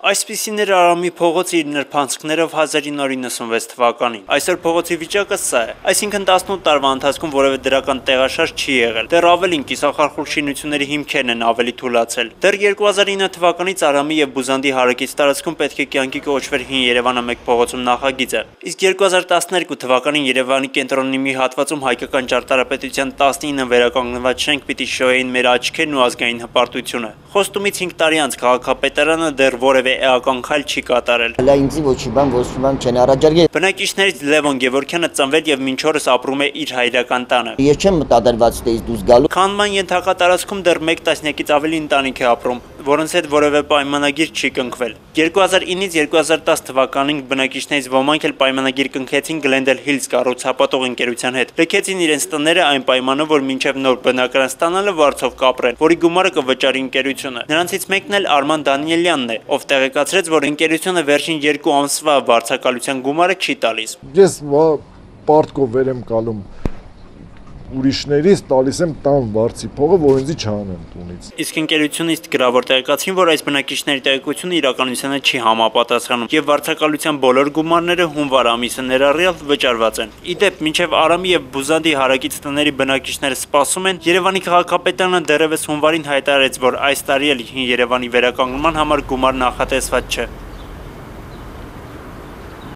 Այսպիսին էր Արամի փողոցը իր նրբանցքներով 1996 թվականին։ Այսօր փողոցի վիճակը սա է, այսինքն 18 տարվա ընթացքում որևէ դրական տեղաշարժ չի եղել։ Դեռ ավելին կիսախարխուլ շինությունների հիմքերն են ավելի թուլացել։ Դեռ 2009 թվականից Արամի եւ Բուզանդի հարակից տարածքում պետք է կյանքի կոչվեր Հին Երևանը 1 փողոցում նախագիծը։ Իսկ 2012 թվականին Երևանի կենտրոնի մի հատվածում հայկական ճարտարապետության 19 վերականգնված շենք պիտի շոյեն մեր աչքերն ու ազգային հպարտությունը։ Խոստումից 5 տարի անց քաղաքապետարանը դեռ որևէ էական քայլ չի կատարել։ Բնակիչներից Լևոն Գևորգյանը ծնվել եւ մինչ օրս ապրում է իր հայրական տանը։ Ես չեմ մտադրված ստեից դուրս գալու։ Քանման ենթակա տարածքում դեռ 1 տասնյակից ավելի ընտանիք է ապրում, որոնց հետ որևէ պայմանագիր չի կնքվել։ 2009-ից 2010 թվականին բնակիչներից ոմանք էլ պայմանագիր կնքեցին Glendale Hills կառուցապատող ընկերության հետ։ Լքեցին իրենց տները այն պայմանով, որ մինչև նոր բնակարան ստանալը վարձով կապրեն, որի գումարը կվճարի ընկերությունը։ Նրանցից մեկն էլ Արման Դանիելյանն է, ով տեղեկացրեց, որ ընկերությունը վերջին 2 ամսվա վարձակալության գումարը չի տալիս։ Ես պարտքով վեր եմ գալում ուրիշներից, տալիս եմ տան վարձի փողը, որ ինձ չանեն տունից։ Իսկ ընկերությունից գրավոր տեղեկացին, որ այս բնակիչների տեղեկությունը իրականությանը չի համապատասխանում եւ վարձակալության բոլոր գումարները հունվար ամիսը ներառյալ վճարված են։ Իդեպ, մինչեւ Արամի եւ Բուզանդի հարակից տների բնակիչները սպասում են, Երևանի քաղաքապետարանը դեռևս հունվարին հայտարարեց, որ այս տարի էլ Հին Երևանի վերականգնման համար գումար նախատեսված չէ։